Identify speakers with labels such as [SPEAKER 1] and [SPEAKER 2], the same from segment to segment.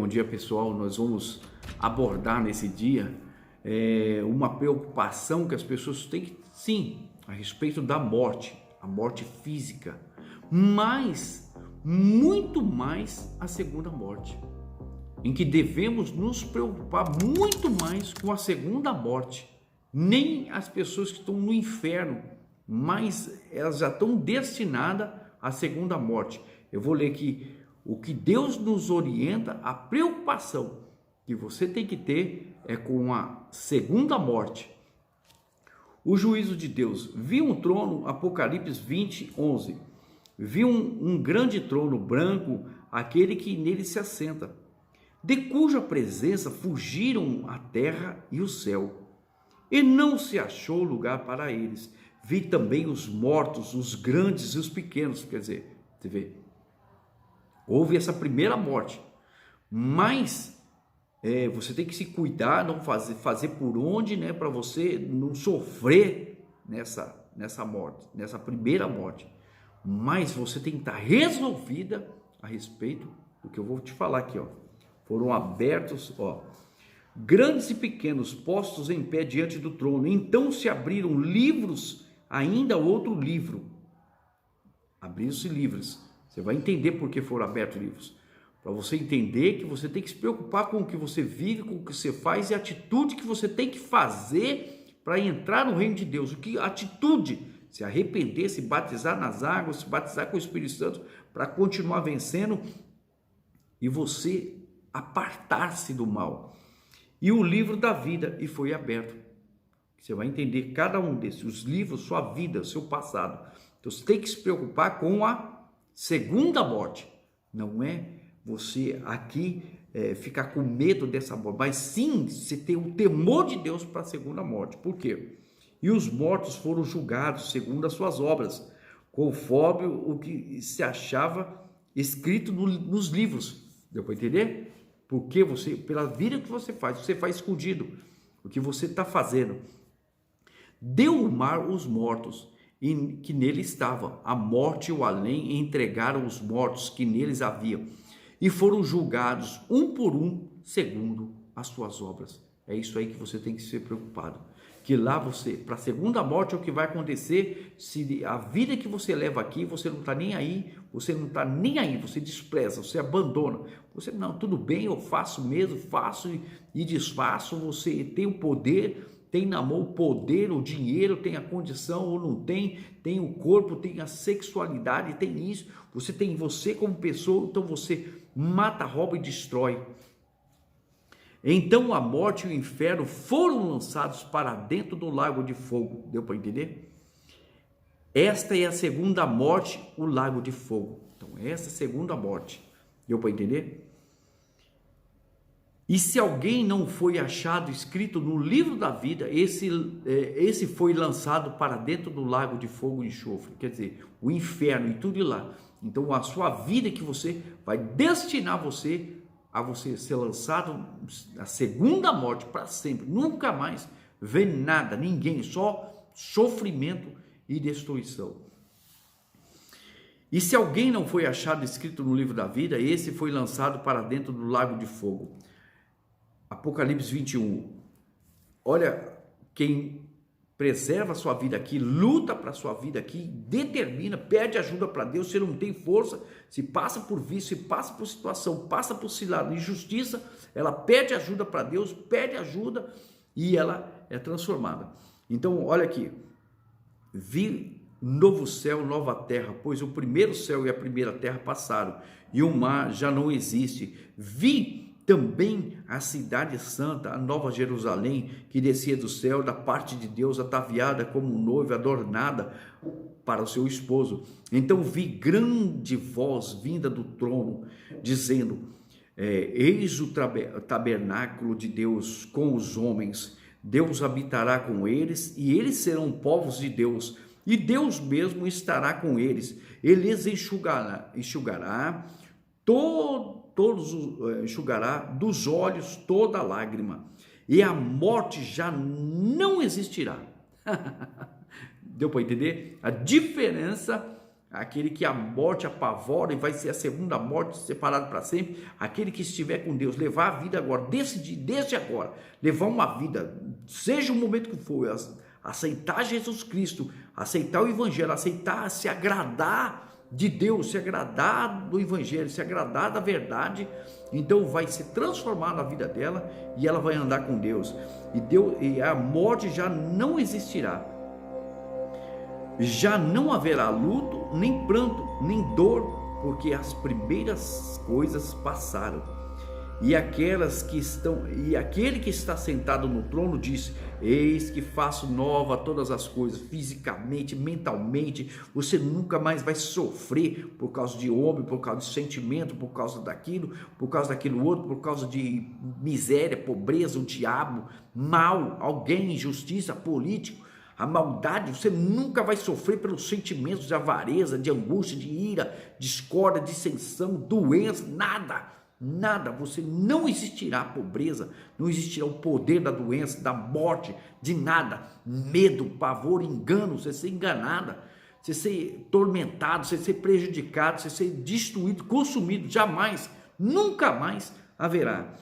[SPEAKER 1] dia pessoal. Nós vamos abordar nesse dia uma preocupação que as pessoas têm, sim, a respeito da morte, a morte física, mas muito mais a segunda morte, em que devemos nos preocupar muito mais com a segunda morte. Nem as pessoas que estão no inferno, mas elas já estão destinadas à segunda morte. Eu vou ler aqui o que Deus nos orienta, a preocupação que você tem que ter é com a segunda morte. O juízo de Deus. Vi um trono, Apocalipse 20, 11. Vi um grande trono branco, aquele que nele se assenta, de cuja presença fugiram a terra e o céu, e não se achou lugar para eles. Vi também os mortos, os grandes e os pequenos. Quer dizer, você vê, houve essa primeira morte, mas você tem que se cuidar, não fazer por onde, né, para você não sofrer nessa morte, nessa primeira morte. Mas você tem que estar resolvida a respeito do que eu vou te falar aqui, ó. Foram abertos, ó, grandes e pequenos, postos em pé diante do trono. Então se abriram livros, ainda outro livro. Abriram-se livros. Você vai entender por que foram abertos livros. Para você entender que você tem que se preocupar com o que você vive, com o que você faz e a atitude que você tem que fazer para entrar no reino de Deus. O que atitude? Se arrepender, se batizar nas águas, se batizar com o Espírito Santo para continuar vencendo e você apartar-se do mal. E o livro da vida e foi aberto. Você vai entender cada um desses, os livros, sua vida, seu passado. Então você tem que se preocupar com a segunda morte. Não é você aqui ficar com medo dessa morte, mas sim você ter o temor de Deus para a segunda morte. Por quê? E os mortos foram julgados segundo as suas obras, conforme o que se achava escrito nos livros. Deu para entender? Porque você, pela vida que você faz escondido o que você está fazendo. Deu o mar os mortos que nele estavam, a morte e o além entregaram os mortos que neles haviam, e foram julgados um por um segundo as suas obras. É isso aí que você tem que ser preocupado, que lá você, para a segunda morte, é o que vai acontecer se a vida que você leva aqui, você não está nem aí, você despreza, você abandona, você, não, tudo bem, eu faço mesmo, faço e desfaço, você tem o poder, tem na mão o poder, o dinheiro, tem a condição ou não tem, tem o corpo, tem a sexualidade, tem isso, você como pessoa, então você mata, rouba e destrói. Então a morte e o inferno foram lançados para dentro do lago de fogo. Deu para entender? Esta é a segunda morte, o lago de fogo. Então essa é a segunda morte. Deu para entender? E se alguém não foi achado escrito no livro da vida, esse foi lançado para dentro do lago de fogo e enxofre. Quer dizer, o inferno e tudo lá. Então a sua vida que você vai destinar você a você ser lançado a segunda morte para sempre, nunca mais ver nada, ninguém, só sofrimento e destruição. E se alguém não foi achado escrito no livro da vida, esse foi lançado para dentro do lago de fogo. Apocalipse 21. Olha, quem preserva a sua vida aqui, luta para a sua vida aqui, determina, pede ajuda para Deus, se não tem força, se passa por vício, se passa por situação, passa por cilada, injustiça, ela pede ajuda para Deus, pede ajuda e ela é transformada. Então, olha aqui, vi novo céu, nova terra, pois o primeiro céu e a primeira terra passaram e o mar já não existe. Vi também a cidade santa, a nova Jerusalém, que descia do céu da parte de Deus, ataviada como noiva, adornada para o seu esposo. Então vi grande voz vinda do trono, dizendo, eis o tabernáculo de Deus com os homens, Deus habitará com eles, e eles serão povos de Deus, e Deus mesmo estará com eles. Ele lhes enxugará enxugará dos olhos toda lágrima, e a morte já não existirá. Deu para entender? A diferença aquele que a morte apavora e vai ser a segunda morte, separado para sempre, aquele que estiver com Deus, levar a vida agora, decidir desde agora, levar uma vida, seja o momento que for, aceitar Jesus Cristo, aceitar o Evangelho, aceitar, se agradar de Deus, se agradar do Evangelho, se agradar da verdade, então vai se transformar na vida dela e ela vai andar com Deus, e a morte já não existirá, já não haverá luto, nem pranto, nem dor, porque as primeiras coisas passaram. E aquele que está sentado no trono diz: eis que faço nova todas as coisas, fisicamente, mentalmente. Você nunca mais vai sofrer por causa de homem, por causa de sentimento, por causa daquilo outro, por causa de miséria, pobreza, o diabo, mal, alguém, injustiça, político, a maldade. Você nunca vai sofrer pelos sentimentos de avareza, de angústia, de ira, discórdia, dissensão, doença, nada, você não existirá pobreza, não existirá o poder da doença, da morte, de nada, medo, pavor, engano, você ser enganada, você ser tormentado, você ser prejudicado, você ser destruído, consumido, jamais, nunca mais haverá.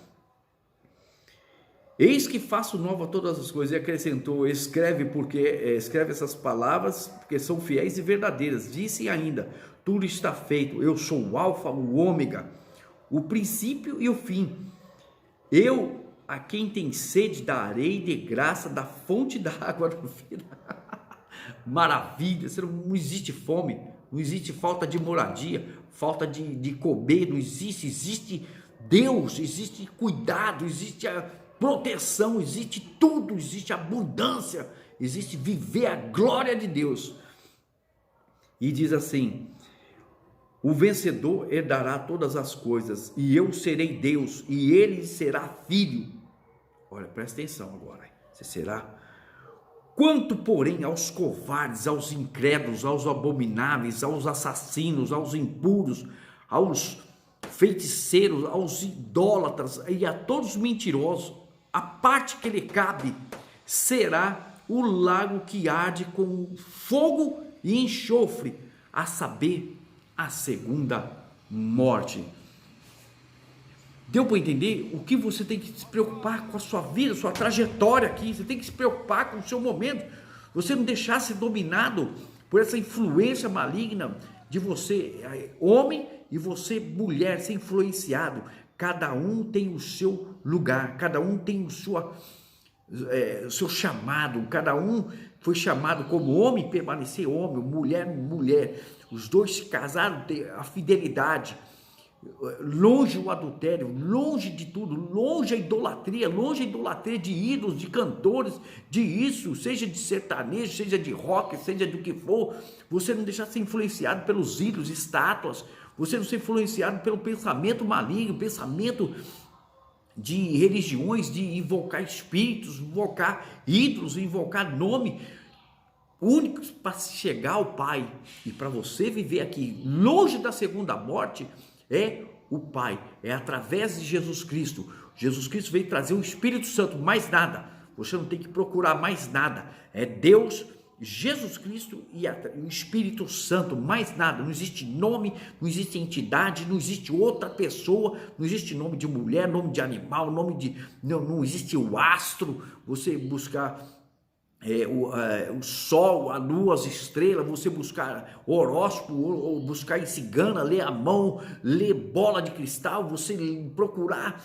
[SPEAKER 1] Eis que faço nova todas as coisas, e acrescentou: escreve essas palavras, porque são fiéis e verdadeiras. Disse ainda: tudo está feito, eu sou o alfa, o ômega, o princípio e o fim. Eu, a quem tem sede, darei de graça da fonte da água da vida. Maravilha, não existe fome, não existe falta de moradia, falta de comer, não existe Deus, existe cuidado, existe a proteção, existe tudo, existe abundância, existe viver a glória de Deus. E diz assim: o vencedor herdará todas as coisas, e eu serei Deus, e ele será filho. Olha, presta atenção agora, você será. Quanto, porém, aos covardes, aos incrédulos, aos abomináveis, aos assassinos, aos impuros, aos feiticeiros, aos idólatras e a todos os mentirosos, a parte que lhe cabe será o lago que arde com fogo e enxofre, a saber, a segunda morte. Deu para entender o que você tem que se preocupar com a sua vida, sua trajetória aqui? Você tem que se preocupar com o seu momento. Você não deixar ser dominado por essa influência maligna de você, homem, e você, mulher, ser influenciado. Cada um tem o seu lugar, cada um tem o seu chamado, cada um foi chamado como homem, permanecer homem, mulher, mulher. Os dois se casaram, a fidelidade, longe o adultério, longe de tudo, longe a idolatria de ídolos, de cantores, de isso, seja de sertanejo, seja de rock, seja do que for. Você não deixar ser influenciado pelos ídolos, estátuas, você não ser influenciado pelo pensamento maligno, pensamento de religiões, de invocar espíritos, invocar ídolos, invocar nome. O único para chegar ao Pai e para você viver aqui longe da segunda morte é o Pai, é através de Jesus Cristo. Jesus Cristo veio trazer o Espírito Santo, mais nada. Você não tem que procurar mais nada. É Deus, Jesus Cristo e o Espírito Santo, mais nada. Não existe nome, não existe entidade, não existe outra pessoa, não existe nome de mulher, nome de animal, não existe o astro. Você buscar o sol, a lua, as estrelas, você buscar horóscopo, ou buscar em cigana, ler a mão, ler bola de cristal, você procurar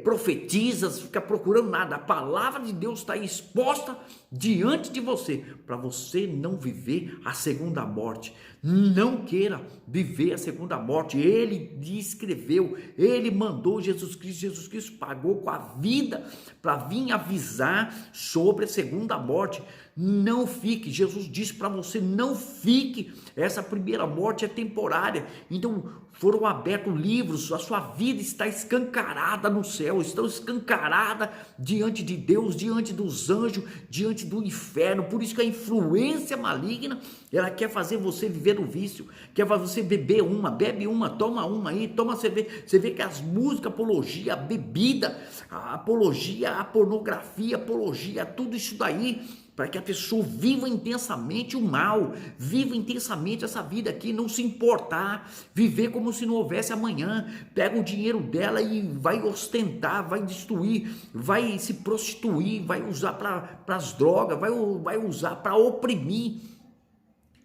[SPEAKER 1] profetizas, ficar procurando nada. A palavra de Deus está exposta diante de você, para você não viver a segunda morte. Não queira viver a segunda morte. Ele escreveu, ele mandou Jesus Cristo pagou com a vida para vir avisar sobre a segunda morte. Não fique, Jesus disse para você, não fique, essa primeira morte é temporária. Então foram abertos livros, a sua vida está escancarada no céu, está escancarada diante de Deus, diante dos anjos, diante do inferno. Por isso que a influência maligna, ela quer fazer você viver no vício, quer fazer você beber bebe uma, toma uma aí, toma cerveja. Você vê que as músicas, apologia, a bebida, a apologia, a pornografia, apologia, tudo isso daí para que a pessoa viva intensamente o mal, viva intensamente essa vida aqui, não se importar, viver como se não houvesse amanhã, pega o dinheiro dela e vai ostentar, vai destruir, vai se prostituir, vai usar para as drogas, vai usar para oprimir.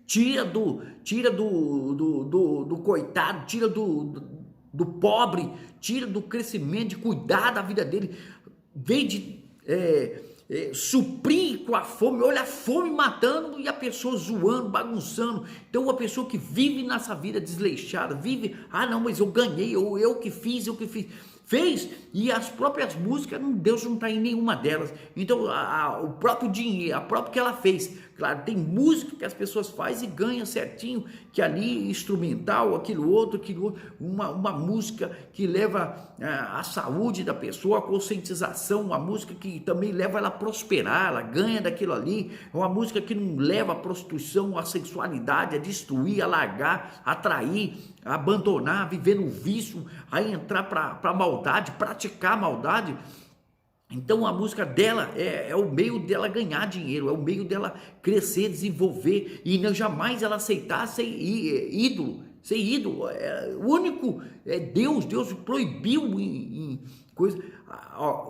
[SPEAKER 1] Tira do coitado, tira do pobre, tira do crescimento, de cuidar da vida dele, vem de suprir com a fome. Olha a fome matando e a pessoa zoando, bagunçando. Então uma pessoa que vive nessa vida desleixada, vive, não, mas eu ganhei, eu que fiz, fez, e as próprias músicas, Deus não está em nenhuma delas. Então o próprio dinheiro, a própria que ela fez, claro, tem música que as pessoas fazem e ganham certinho, que ali instrumental, aquilo outro, uma música que leva a saúde da pessoa, a conscientização, uma música que também leva ela a prosperar, ela ganha daquilo ali, é uma música que não leva a prostituição, a sexualidade, a destruir, a largar, a trair, a abandonar, a viver no vício, a entrar para a maldade, praticar a maldade. Então a música dela é o meio dela ganhar dinheiro, é o meio dela crescer, desenvolver, e não jamais ela aceitar ser ídolo. O único Deus proibiu em coisa,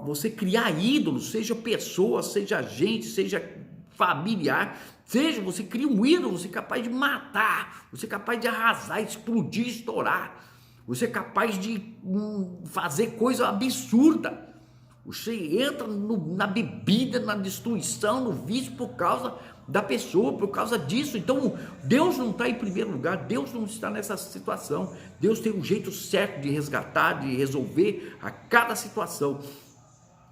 [SPEAKER 1] você criar ídolos, seja pessoa, seja gente, seja familiar, você cria um ídolo, você é capaz de matar, você é capaz de arrasar, explodir, estourar, você é capaz de fazer coisa absurda. Você entra na bebida, na destruição, no vício por causa da pessoa, por causa disso. Então Deus não está em primeiro lugar, Deus não está nessa situação. Deus tem um jeito certo de resgatar, de resolver a cada situação.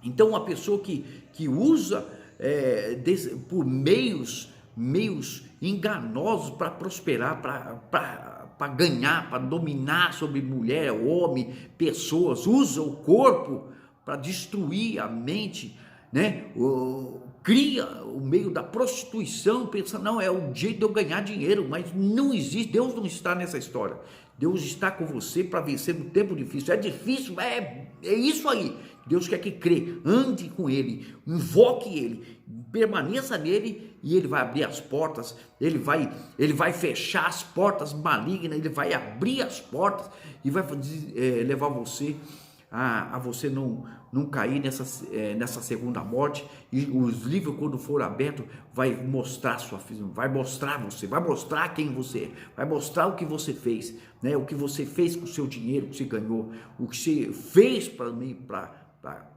[SPEAKER 1] Então uma pessoa que usa por meios enganosos para prosperar, para ganhar, para dominar sobre mulher, homem, pessoas, usa o corpo para destruir a mente, né? Cria o meio da prostituição, pensa, não, é o jeito de eu ganhar dinheiro, mas não existe, Deus não está nessa história. Deus está com você para vencer no tempo difícil. É difícil, é isso aí. Deus quer que crê, ande com Ele, invoque Ele, permaneça nele, e Ele vai abrir as portas, Ele vai fechar as portas malignas, Ele vai abrir as portas e vai levar você a você não cair nessa segunda morte. E os livros, quando for aberto, vai mostrar vai mostrar quem você é, vai mostrar o que você fez, né? O que você fez com o seu dinheiro que você ganhou, o que você fez para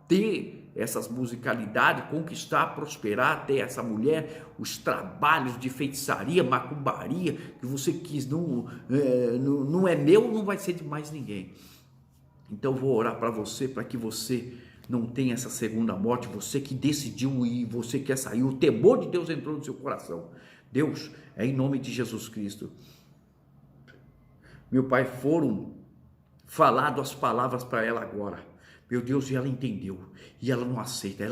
[SPEAKER 1] ter essas musicalidades, conquistar, prosperar, ter essa mulher, os trabalhos de feitiçaria, macumbaria que você quis, não é meu, não vai ser de mais ninguém. Então vou orar para você, para que você não tenha essa segunda morte, você que decidiu ir, você quer sair, o temor de Deus entrou no seu coração. Deus, é em nome de Jesus Cristo. Meu Pai, foram falado as palavras para ela agora. Meu Deus, e ela entendeu, e ela não aceita,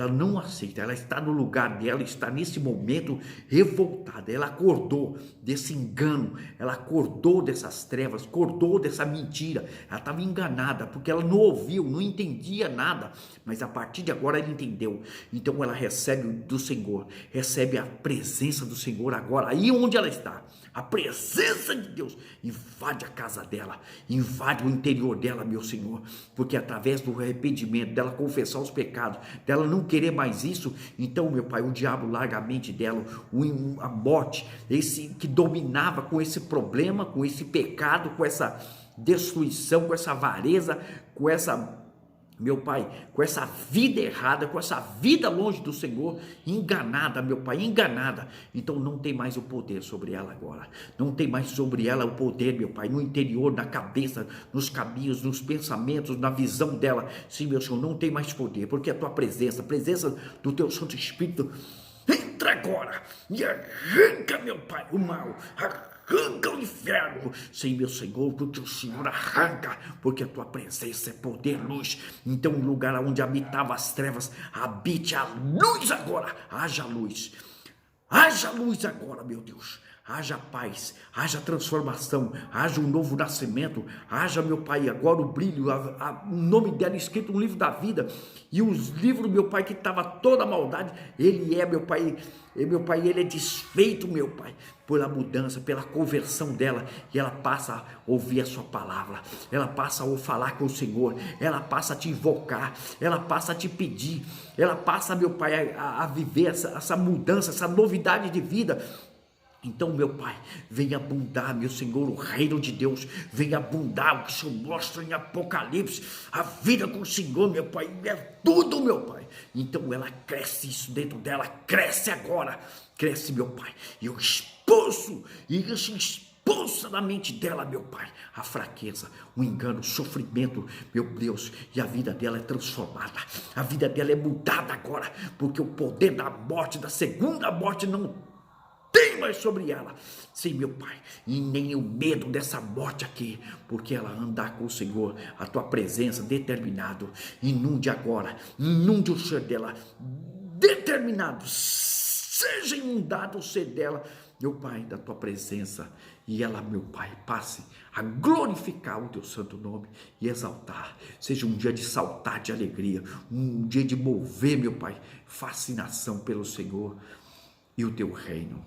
[SPEAKER 1] ela está no lugar dela, está nesse momento revoltada, ela acordou desse engano, ela acordou dessas trevas, acordou dessa mentira, ela estava enganada, porque ela não ouviu, não entendia nada, mas a partir de agora ela entendeu, então ela recebe do Senhor, recebe a presença do Senhor agora, aí onde ela está, a presença de Deus invade a casa dela, invade o interior dela, meu Senhor, porque através do arrependimento, dela confessar os pecados, dela não querer mais isso, então, meu Pai, o diabo larga a mente dela, a morte, esse que dominava com esse problema, com esse pecado, com essa destruição, com essa avareza, com essa, meu Pai, com essa vida errada, com essa vida longe do Senhor, enganada, meu Pai, enganada, então não tem mais o poder sobre ela agora, não tem mais sobre ela o poder, meu Pai, no interior, na cabeça, nos caminhos, nos pensamentos, na visão dela, sim, meu Senhor, não tem mais poder, porque a Tua presença, a presença do Teu Santo Espírito, entra agora e arranca, meu Pai, o mal, arranca o inferno, sim, meu Senhor, que o Teu Senhor arranca, porque a Tua presença é poder, luz, então o lugar onde habitava as trevas, habite a luz agora, haja luz agora, meu Deus, haja paz, haja transformação, haja um novo nascimento, haja, meu Pai, agora o brilho, o nome dela escrito no livro da vida, e os livros, meu Pai, que estava toda a maldade, ele é, meu Pai, ele é desfeito, meu Pai, pela mudança, pela conversão dela, e ela passa a ouvir a sua palavra, ela passa a falar com o Senhor, ela passa a te invocar, ela passa a te pedir, ela passa, meu Pai, a viver essa mudança, essa novidade de vida. Então, meu Pai, venha abundar, meu Senhor, o reino de Deus, venha abundar o que o Senhor mostra em Apocalipse, a vida com o Senhor, meu Pai, é tudo, meu Pai. Então ela cresce, isso dentro dela cresce agora, cresce, meu Pai, e eu expulso, e isso expulsa da mente dela, meu Pai, a fraqueza, o engano, o sofrimento, meu Deus, e a vida dela é transformada, a vida dela é mudada agora, porque o poder da morte, da segunda morte, não tem mais sobre ela, sim, meu Pai, e nem o medo dessa morte aqui, porque ela andar com o Senhor, a tua presença determinado, inunde agora, inunde o ser dela, determinado, seja inundado o ser dela, meu Pai, da tua presença, e ela, meu Pai, passe a glorificar o teu santo nome e exaltar, seja um dia de saltar de alegria, um dia de mover, meu Pai, fascinação pelo Senhor e o teu reino.